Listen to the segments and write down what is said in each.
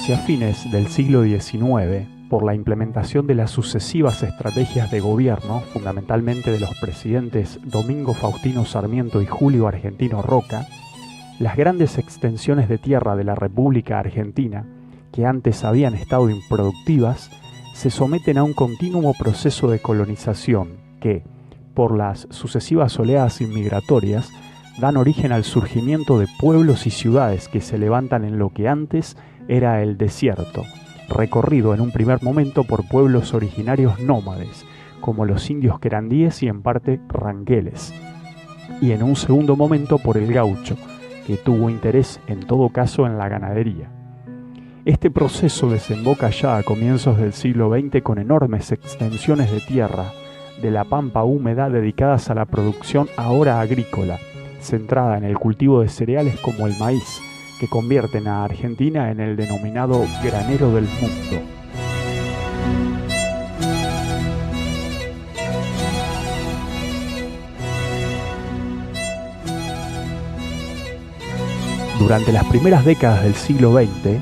Hacia fines del siglo XIX, por la implementación de las sucesivas estrategias de gobierno, fundamentalmente de los presidentes Domingo Faustino Sarmiento y Julio Argentino Roca, las grandes extensiones de tierra de la República Argentina, que antes habían estado improductivas, se someten a un continuo proceso de colonización que, por las sucesivas oleadas inmigratorias, dan origen al surgimiento de pueblos y ciudades que se levantan en lo que antes era el desierto, recorrido en un primer momento por pueblos originarios nómades, como los indios querandíes y en parte ranqueles, y en un segundo momento por el gaucho, que tuvo interés en todo caso en la ganadería. Este proceso desemboca ya a comienzos del siglo XX con enormes extensiones de tierra de la pampa húmeda dedicadas a la producción ahora agrícola, centrada en el cultivo de cereales como el maíz, que convierten a Argentina en el denominado granero del mundo. Durante las primeras décadas del siglo XX,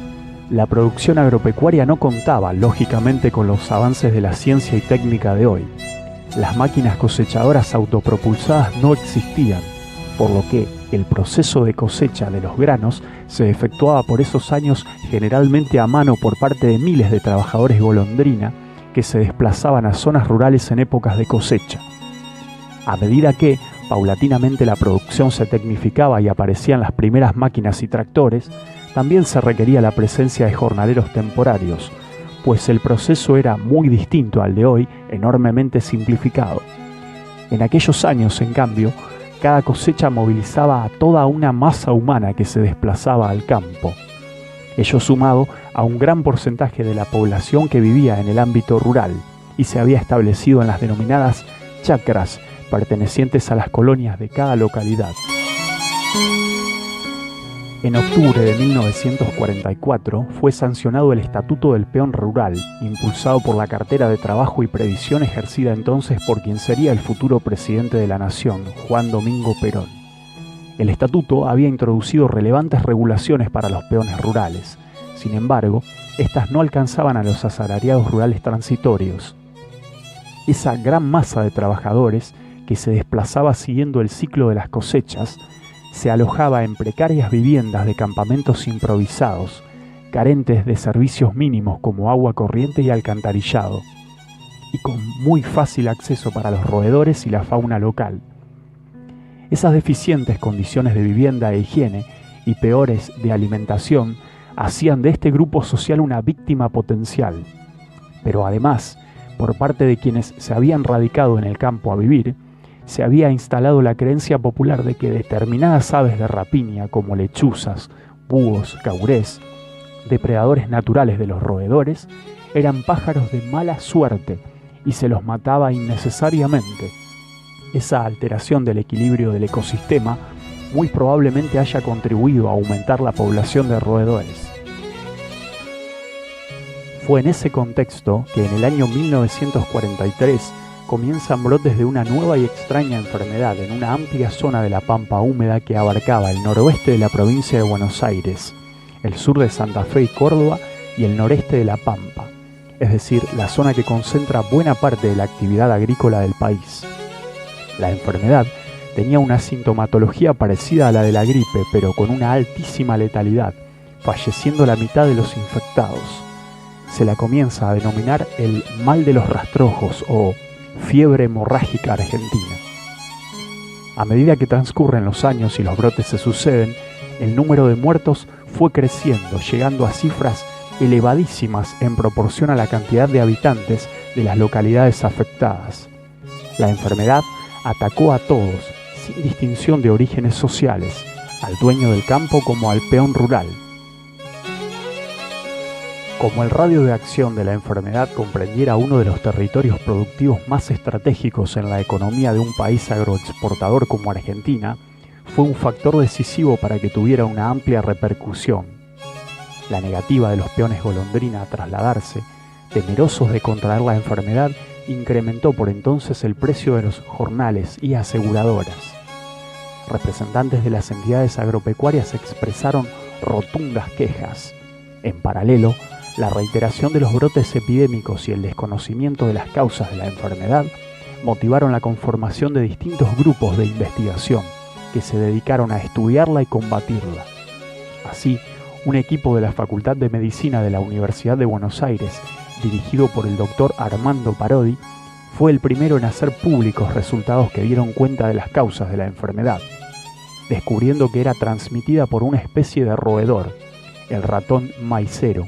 la producción agropecuaria no contaba, lógicamente, con los avances de la ciencia y técnica de hoy. Las máquinas cosechadoras autopropulsadas no existían, por lo que el proceso de cosecha de los granos se efectuaba por esos años generalmente a mano por parte de miles de trabajadores golondrina que se desplazaban a zonas rurales en épocas de cosecha. A medida que, paulatinamente, la producción se tecnificaba y aparecían las primeras máquinas y tractores, también se requería la presencia de jornaleros temporarios, pues el proceso era muy distinto al de hoy, enormemente simplificado. En aquellos años, en cambio, cada cosecha movilizaba a toda una masa humana que se desplazaba al campo, ello sumado a un gran porcentaje de la población que vivía en el ámbito rural y se había establecido en las denominadas chacras, pertenecientes a las colonias de cada localidad. En octubre de 1944 fue sancionado el Estatuto del Peón Rural, impulsado por la cartera de Trabajo y Previsión ejercida entonces por quien sería el futuro presidente de la Nación, Juan Domingo Perón. El estatuto había introducido relevantes regulaciones para los peones rurales. Sin embargo, estas no alcanzaban a los asalariados rurales transitorios. Esa gran masa de trabajadores que se desplazaba siguiendo el ciclo de las cosechas se alojaba en precarias viviendas de campamentos improvisados, carentes de servicios mínimos como agua corriente y alcantarillado, y con muy fácil acceso para los roedores y la fauna local. Esas deficientes condiciones de vivienda e higiene y peores de alimentación hacían de este grupo social una víctima potencial. Pero además, por parte de quienes se habían radicado en el campo a vivir, se había instalado la creencia popular de que determinadas aves de rapiña como lechuzas, búhos, caurés, depredadores naturales de los roedores, eran pájaros de mala suerte y se los mataba innecesariamente. Esa alteración del equilibrio del ecosistema muy probablemente haya contribuido a aumentar la población de roedores. Fue en ese contexto que en el año 1943 comienzan brotes de una nueva y extraña enfermedad en una amplia zona de la pampa húmeda que abarcaba el noroeste de la provincia de Buenos Aires, el sur de Santa Fe y Córdoba y el noreste de La Pampa, es decir, la zona que concentra buena parte de la actividad agrícola del país. La enfermedad tenía una sintomatología parecida a la de la gripe, pero con una altísima letalidad, falleciendo la mitad de los infectados. Se la comienza a denominar el mal de los rastrojos o fiebre hemorrágica argentina. A medida que transcurren los años y los brotes se suceden, el número de muertos fue creciendo, llegando a cifras elevadísimas en proporción a la cantidad de habitantes de las localidades afectadas. La enfermedad atacó a todos, sin distinción de orígenes sociales, al dueño del campo como al peón rural. Como el radio de acción de la enfermedad comprendiera uno de los territorios productivos más estratégicos en la economía de un país agroexportador como Argentina, fue un factor decisivo para que tuviera una amplia repercusión. La negativa de los peones golondrina a trasladarse, temerosos de contraer la enfermedad, incrementó por entonces el precio de los jornales y aseguradoras. Representantes de las entidades agropecuarias expresaron rotundas quejas. En paralelo, la reiteración de los brotes epidémicos y el desconocimiento de las causas de la enfermedad motivaron la conformación de distintos grupos de investigación que se dedicaron a estudiarla y combatirla. Así, un equipo de la Facultad de Medicina de la Universidad de Buenos Aires, dirigido por el doctor Armando Parodi, fue el primero en hacer públicos resultados que dieron cuenta de las causas de la enfermedad, descubriendo que era transmitida por una especie de roedor, el ratón maicero,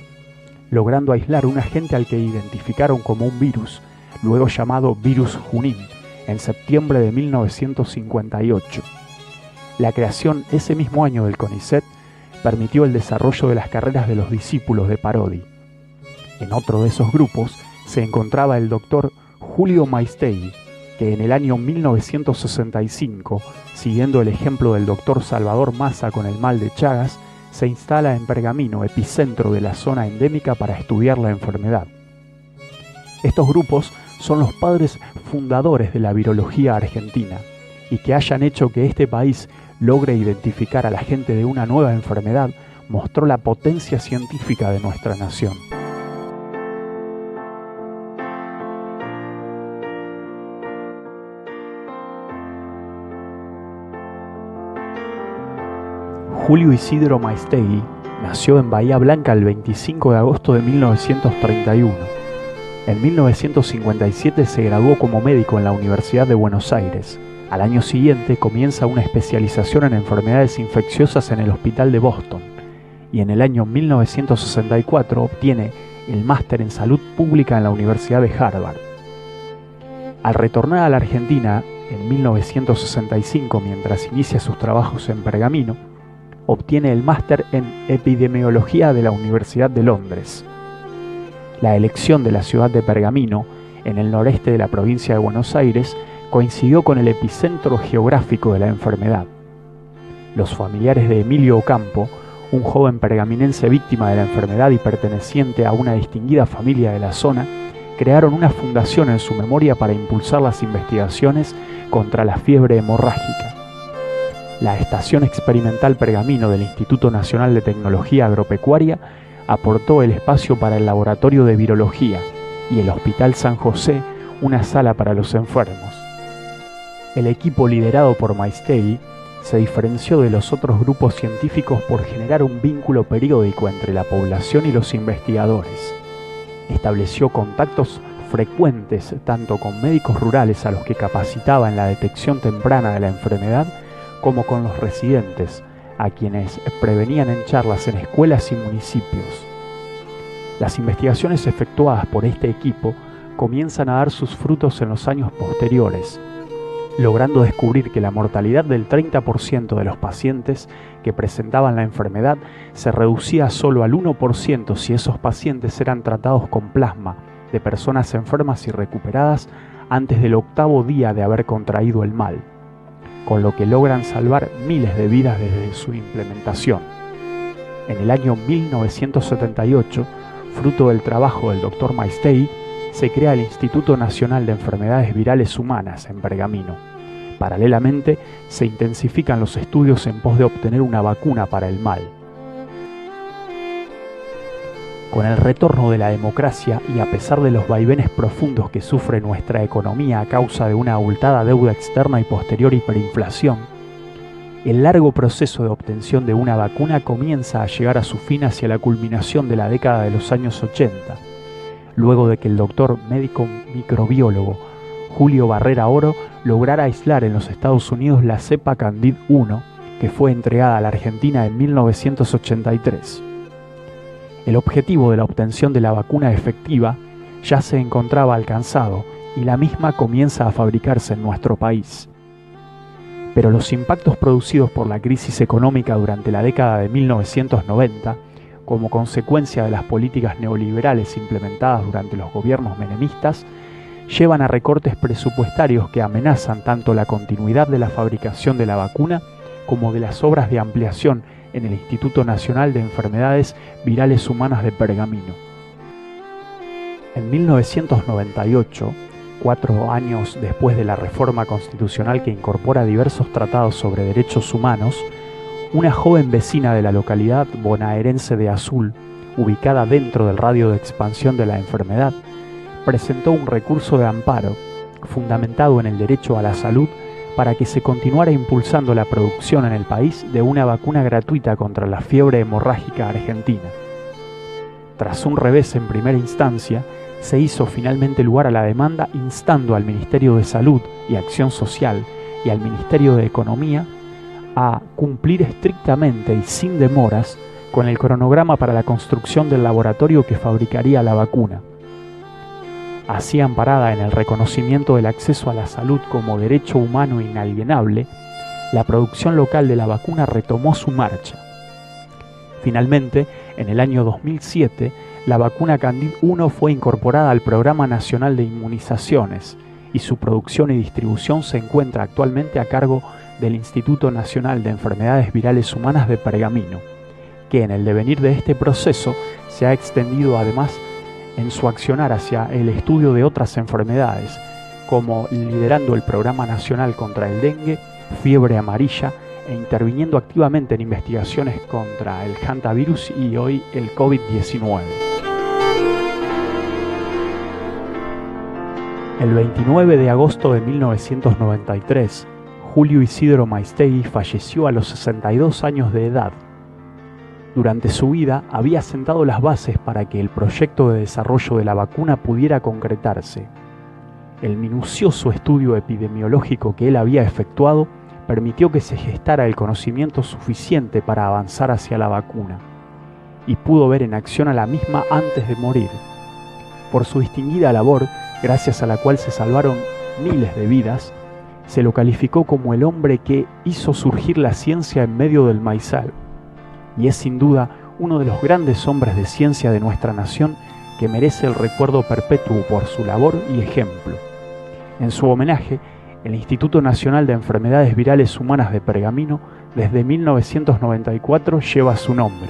logrando aislar un agente al que identificaron como un virus, luego llamado virus Junín, en septiembre de 1958. La creación ese mismo año del CONICET permitió el desarrollo de las carreras de los discípulos de Parodi. En otro de esos grupos se encontraba el doctor Julio Maistegui, que en el año 1965, siguiendo el ejemplo del doctor Salvador Massa con el mal de Chagas, se instala en Pergamino, epicentro de la zona endémica, para estudiar la enfermedad. Estos grupos son los padres fundadores de la virología argentina, y que hayan hecho que este país logre identificar a la gente de una nueva enfermedad mostró la potencia científica de nuestra nación. Julio Isidro Maistegui nació en Bahía Blanca el 25 de agosto de 1931. En 1957 se graduó como médico en la Universidad de Buenos Aires. Al año siguiente comienza una especialización en enfermedades infecciosas en el Hospital de Boston y en el año 1964 obtiene el máster en salud pública en la Universidad de Harvard. Al retornar a la Argentina en 1965, mientras inicia sus trabajos en Pergamino, obtiene el máster en epidemiología de la Universidad de Londres. La elección de la ciudad de Pergamino, en el noreste de la provincia de Buenos Aires, coincidió con el epicentro geográfico de la enfermedad. Los familiares de Emilio Ocampo, un joven pergaminense víctima de la enfermedad y perteneciente a una distinguida familia de la zona, crearon una fundación en su memoria para impulsar las investigaciones contra la fiebre hemorrágica. La Estación Experimental Pergamino del Instituto Nacional de Tecnología Agropecuaria aportó el espacio para el Laboratorio de Virología y el Hospital San José una sala para los enfermos. El equipo liderado por Maistegui se diferenció de los otros grupos científicos por generar un vínculo periódico entre la población y los investigadores. Estableció contactos frecuentes tanto con médicos rurales a los que capacitaba en la detección temprana de la enfermedad, como con los residentes, a quienes prevenían en charlas en escuelas y municipios. Las investigaciones efectuadas por este equipo comienzan a dar sus frutos en los años posteriores, logrando descubrir que la mortalidad del 30% de los pacientes que presentaban la enfermedad se reducía solo al 1% si esos pacientes eran tratados con plasma de personas enfermas y recuperadas antes del 8º día de haber contraído el mal, con lo que logran salvar miles de vidas desde su implementación. En el año 1978, fruto del trabajo del Dr. Maistegui, se crea el Instituto Nacional de Enfermedades Virales Humanas en Pergamino. Paralelamente, se intensifican los estudios en pos de obtener una vacuna para el mal. Con el retorno de la democracia y a pesar de los vaivenes profundos que sufre nuestra economía a causa de una abultada deuda externa y posterior hiperinflación, el largo proceso de obtención de una vacuna comienza a llegar a su fin hacia la culminación de la década de los años 80, luego de que el doctor médico microbiólogo Julio Barrera Oro lograra aislar en los Estados Unidos la cepa Candid 1, que fue entregada a la Argentina en 1983. El objetivo de la obtención de la vacuna efectiva ya se encontraba alcanzado y la misma comienza a fabricarse en nuestro país. Pero los impactos producidos por la crisis económica durante la década de 1990, como consecuencia de las políticas neoliberales implementadas durante los gobiernos menemistas, llevan a recortes presupuestarios que amenazan tanto la continuidad de la fabricación de la vacuna como de las obras de ampliación en el Instituto Nacional de Enfermedades Virales Humanas de Pergamino. En 1998, 4 años después de la reforma constitucional que incorpora diversos tratados sobre derechos humanos, una joven vecina de la localidad bonaerense de Azul, ubicada dentro del radio de expansión de la enfermedad, presentó un recurso de amparo fundamentado en el derecho a la salud para que se continuara impulsando la producción en el país de una vacuna gratuita contra la fiebre hemorrágica argentina. Tras un revés en primera instancia, se hizo finalmente lugar a la demanda instando al Ministerio de Salud y Acción Social y al Ministerio de Economía a cumplir estrictamente y sin demoras con el cronograma para la construcción del laboratorio que fabricaría la vacuna. Así, amparada en el reconocimiento del acceso a la salud como derecho humano inalienable, la producción local de la vacuna retomó su marcha. Finalmente, en el año 2007, la vacuna Candid 1 fue incorporada al Programa Nacional de Inmunizaciones y su producción y distribución se encuentra actualmente a cargo del Instituto Nacional de Enfermedades Virales Humanas de Pergamino, que en el devenir de este proceso se ha extendido además en su accionar hacia el estudio de otras enfermedades, como liderando el Programa Nacional contra el Dengue, Fiebre Amarilla, e interviniendo activamente en investigaciones contra el hantavirus y hoy el COVID-19. El 29 de agosto de 1993, Julio Isidro Maistegui falleció a los 62 años de edad. Durante su vida había sentado las bases para que el proyecto de desarrollo de la vacuna pudiera concretarse. El minucioso estudio epidemiológico que él había efectuado permitió que se gestara el conocimiento suficiente para avanzar hacia la vacuna, y pudo ver en acción a la misma antes de morir. Por su distinguida labor, gracias a la cual se salvaron miles de vidas, se lo calificó como el hombre que hizo surgir la ciencia en medio del maizal, y es sin duda uno de los grandes hombres de ciencia de nuestra nación que merece el recuerdo perpetuo por su labor y ejemplo. En su homenaje, el Instituto Nacional de Enfermedades Virales Humanas de Pergamino, desde 1994, lleva su nombre.